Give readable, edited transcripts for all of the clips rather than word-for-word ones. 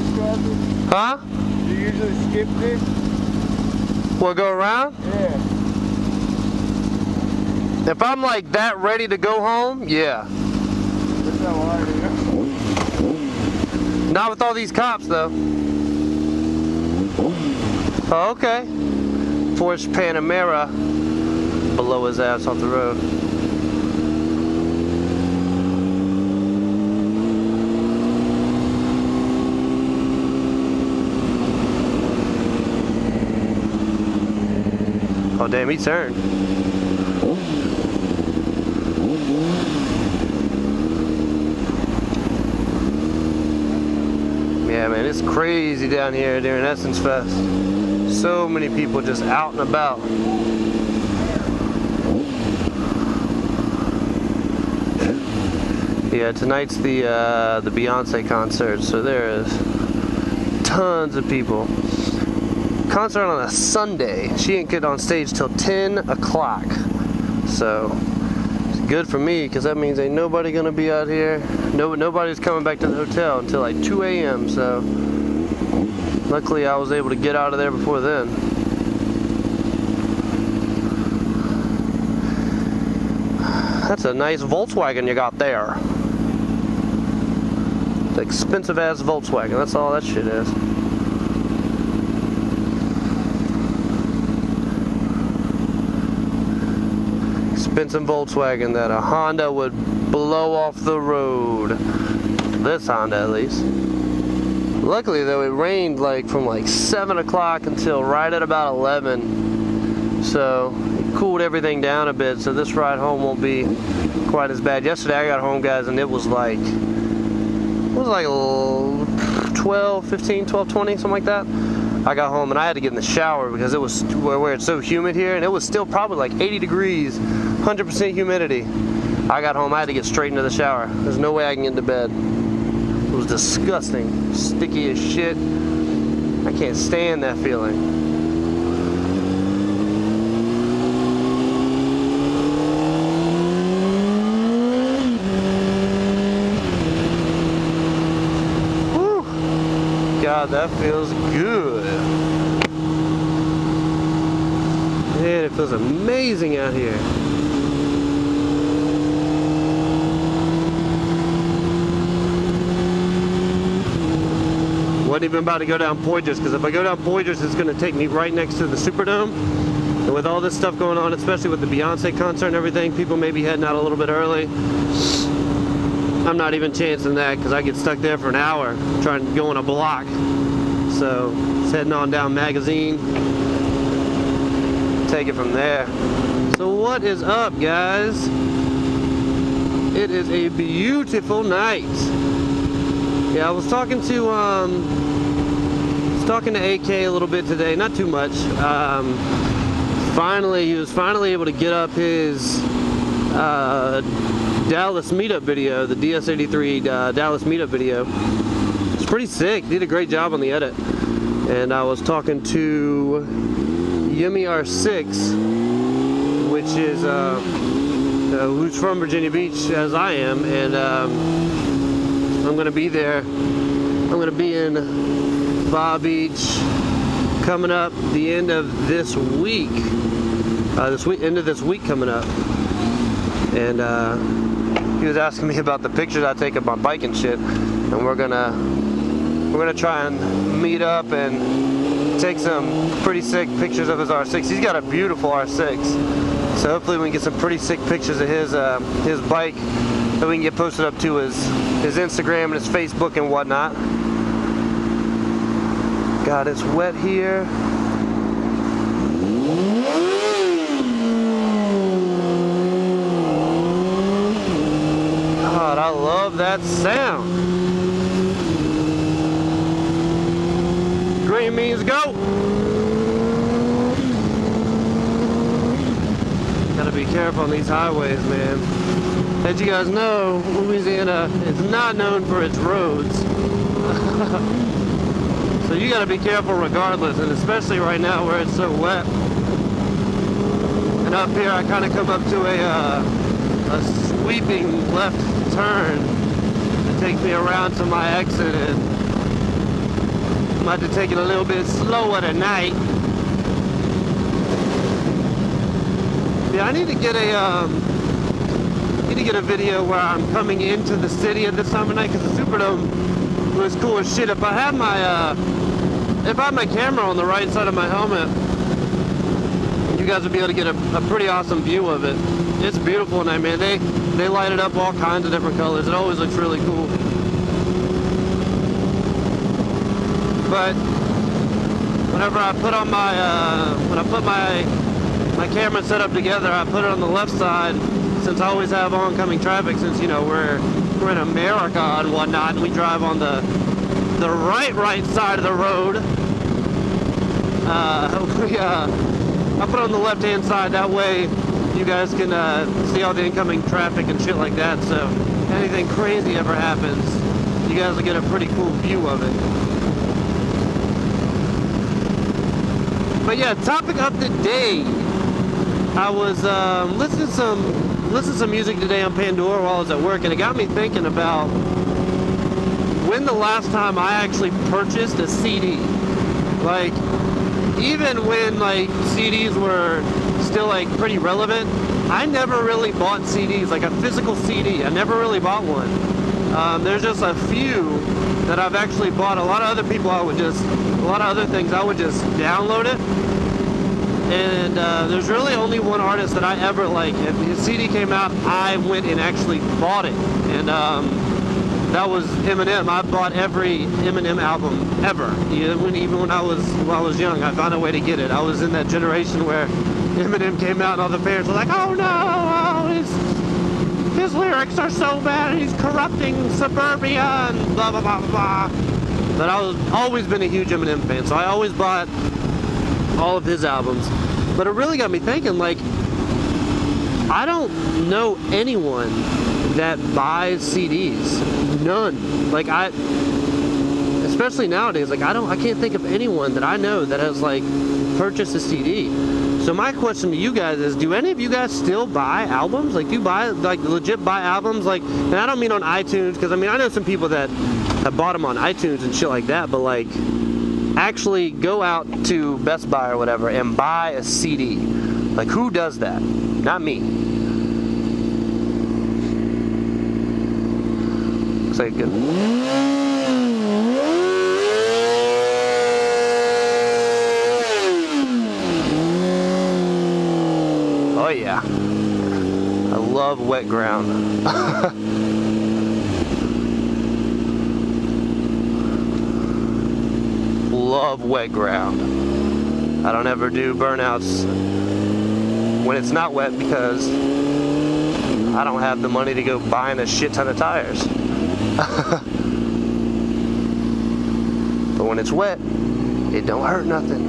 this traffic? Huh? Do you usually skip this? What, go around? Yeah. If I'm like that ready to go home, yeah. That's how I do. Not with all these cops though. Oh, okay. Porsche Panamera below his ass off the road. Oh damn, he turned. Yeah man, it's crazy down here during Essence Fest. So many people just out and about. Yeah, tonight's the Beyonce concert, so there is tons of people. Concert on a Sunday. She ain't get on stage till 10 o'clock. So it's good for me because that means ain't nobody gonna be out here. Nobody's coming back to the hotel until like 2 a.m. So luckily I was able to get out of there before then. That's a nice Volkswagen you got there. It's an expensive ass Volkswagen. That's all that shit is. Expensive Volkswagen that a Honda would blow off the road. This Honda at least. Luckily though, it rained like from like 7 o'clock until right at about 11. So it cooled everything down a bit, so this ride home won't be quite as bad. Yesterday I got home, guys, and it was like 12, 15, 12, 20, something like that. I got home and I had to get in the shower because it was where it's so humid here, and it was still probably like 80 degrees, 100% humidity. I got home, I had to get straight into the shower. There's no way I can get into bed. It was disgusting, sticky as shit. I can't stand that feeling. God, that feels good. Man, it feels amazing out here. Wasn't even about to go down Poydras, because if I go down Poydras, it's going to take me right next to the Superdome. And with all this stuff going on, especially with the Beyonce concert and everything, people may be heading out a little bit early. I'm not even chancing that because I get stuck there for an hour trying to go on a block. So it's heading on down Magazine. Take it from there. So what is up, guys? It is a beautiful night. Yeah, I was talking to AK a little bit today, not too much. He was finally able to get up his Dallas meetup video, the DS83 Dallas meetup video. It's pretty sick. Did a great job on the edit. And I was talking to Yummy R6, which is who's from Virginia Beach as I am, and I'm gonna be there. I'm gonna be in Bob Beach coming up the end of this week. End of this week coming up, and he was asking me about the pictures I take of my bike and shit, and we're gonna try and meet up and take some pretty sick pictures of his R6. He's got a beautiful R6, so hopefully we can get some pretty sick pictures of his bike that we can get posted up to his Instagram and his Facebook and whatnot. God, it's wet here. God, I love that sound. Green means go. Gotta be careful on these highways, man. As you guys know, Louisiana is not known for its roads. So you gotta be careful regardless, and especially right now where it's so wet. And up here I kind of come up to a sweeping left turn that takes me around to my exit, and I had to take it a little bit slower tonight. Yeah, I need to get a video where I'm coming into the city at this time of night, because the Superdome was cool as shit. If I had my camera on the right side of my helmet, you guys would be able to get a pretty awesome view of it. It's beautiful at night, man. They light it up all kinds of different colors. It always looks really cool. But whenever I put on my my camera set up together, I put it on the left side, since I always have oncoming traffic, since, you know, we're in America and whatnot, and we drive on the right side of the road. I put it on the left hand side, that way you guys can see all the incoming traffic and shit like that, so anything crazy ever happens, you guys will get a pretty cool view of it. But yeah, topic of the day. I was listening to some music today on Pandora while I was at work, and it got me thinking about when the last time I actually purchased a CD. Like, even when like CDs were still like pretty relevant, I never really bought CDs, like a physical CD. I never really bought one. There's just a few that I've actually bought. A lot of other things I would just download it. And there's really only one artist that I ever, like, if his CD came out, I went and actually bought it. And that was Eminem. I bought every Eminem album ever. Even when I was young, I found a way to get it. I was in that generation where Eminem came out and all the parents were like, oh no, his lyrics are so bad, he's corrupting suburbia and blah, blah, blah, blah. But I've always been a huge Eminem fan, so I always bought all of his albums. But it really got me thinking, like, I don't know anyone that buys CDs. None. Like, especially nowadays, like, I can't think of anyone that I know that has, like, purchased a CD. So my question to you guys is, do any of you guys still buy albums? Like, do you buy, like, legit buy albums? Like, and I don't mean on iTunes, because I mean, I know some people that have bought them on iTunes and shit like that, but like, actually go out to Best Buy or whatever and buy a CD. Like, who does that? Not me. Looks like good. Oh yeah. I love wet ground. Love wet ground. I don't ever do burnouts when it's not wet, because I don't have the money to go buying a shit ton of tires. But when it's wet, it don't hurt nothing.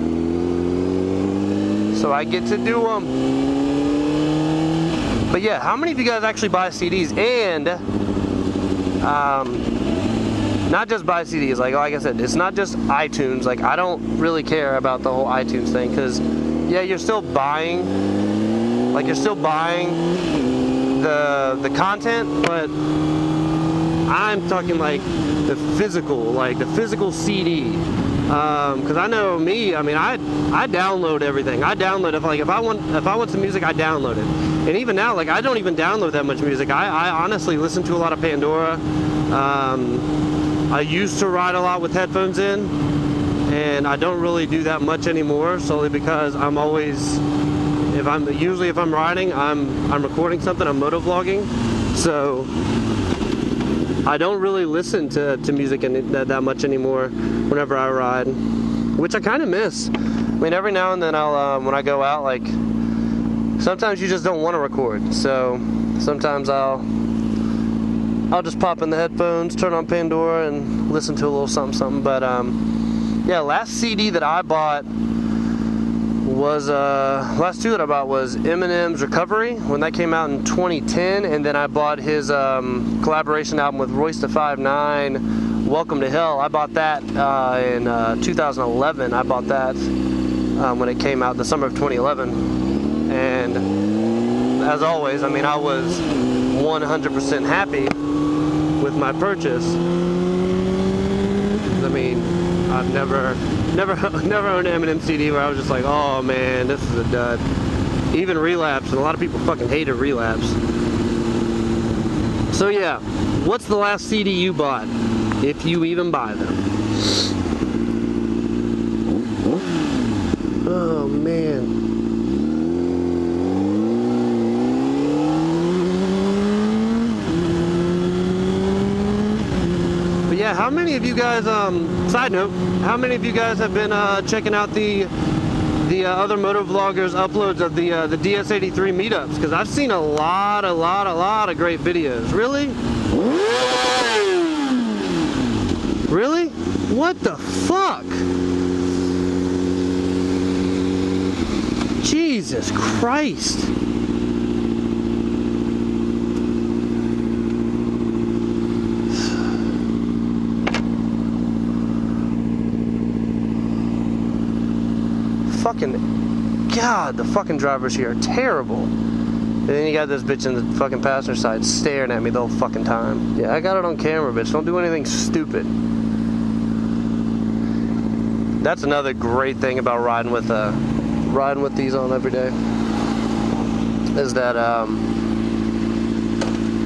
So I get to do them. But yeah, how many of you guys actually buy CDs? And not just buy CDs, like I said, it's not just iTunes. Like, I don't really care about the whole iTunes thing, because yeah, you're still buying the content, but I'm talking like the physical CD. Because I know me, I mean, I download everything. I download if I want some music, I download it. And even now, like, I don't even download that much music. I honestly listen to a lot of Pandora. I used to ride a lot with headphones in, and I don't really do that much anymore, solely because I'm always, if I'm riding, I'm recording something, I'm motovlogging, so I don't really listen to music that much anymore whenever I ride, which I kind of miss. I mean, every now and then I'll, when I go out, like, sometimes you just don't want to record, so sometimes I'll just pop in the headphones, turn on Pandora, and listen to a little something. But yeah, last CD that I bought was last two that I bought was Eminem's Recovery, when that came out in 2010, and then I bought his collaboration album with Royce da 5'9", Welcome to Hell. I bought that in 2011. I bought that when it came out, the summer of 2011, and as always, I mean, I was 100% happy with my purchase. I mean, I've never owned an Eminem CD where I was just like, oh man, this is a dud. Even Relapse, and a lot of people fucking hated Relapse. So yeah, what's the last CD you bought, if you even buy them? Oh man. But yeah, how many of you guys, side note, how many of you guys have been checking out the other motovloggers uploads of the DS83 meetups? Because I've seen a lot of great videos. Really? Really? What the fuck? Jesus Christ. Fucking God, the fucking drivers here are terrible. And then you got this bitch in the fucking passenger side staring at me the whole fucking time. Yeah, I got it on camera, bitch. Don't do anything stupid. That's another great thing about riding with these on every day. Is that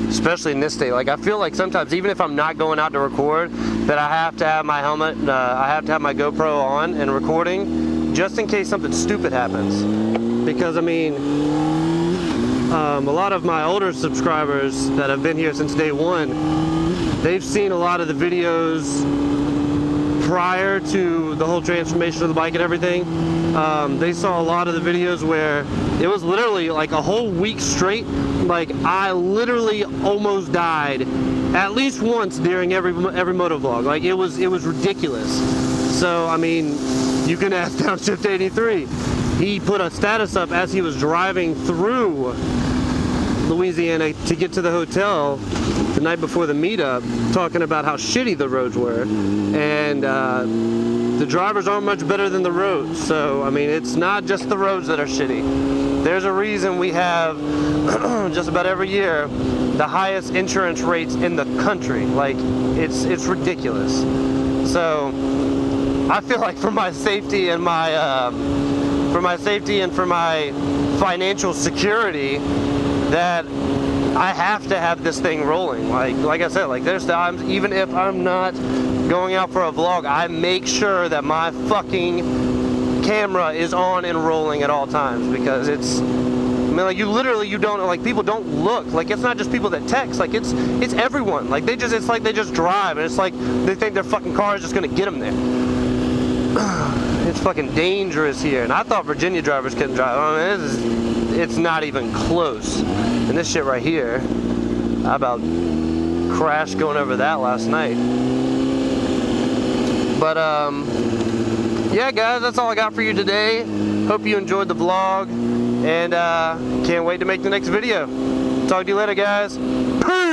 especially in this day, like I feel like sometimes even if I'm not going out to record, that I have to have my helmet, I have to have my GoPro on and recording, just in case something stupid happens. Because I mean, a lot of my older subscribers that have been here since day one, they've seen a lot of the videos prior to the whole transformation of the bike and everything. They saw a lot of the videos where it was literally like a whole week straight. Like I literally almost died at least once during every motovlog. Like it was ridiculous. So I mean, you can ask Downshift 83. He put a status up as he was driving through Louisiana to get to the hotel the night before the meetup, talking about how shitty the roads were, and the drivers aren't much better than the roads. So I mean, it's not just the roads that are shitty. There's a reason we have just about every year the highest insurance rates in the country. Like it's ridiculous. So I feel like for my safety and for my financial security, that I have to have this thing rolling. Like I said, like there's times, even if I'm not going out for a vlog, I make sure that my fucking camera is on and rolling at all times, because it's, I mean, like you don't, like people don't look, like it's not just people that text, like it's everyone. Like it's like they just drive, and it's like they think their fucking car is just gonna get them there. It's fucking dangerous here, and I thought Virginia drivers couldn't drive. I mean, it's not even close. And this shit right here, I about crashed going over that last night. But yeah guys, that's all I got for you today. Hope you enjoyed the vlog, and can't wait to make the next video. Talk to you later guys. Peace!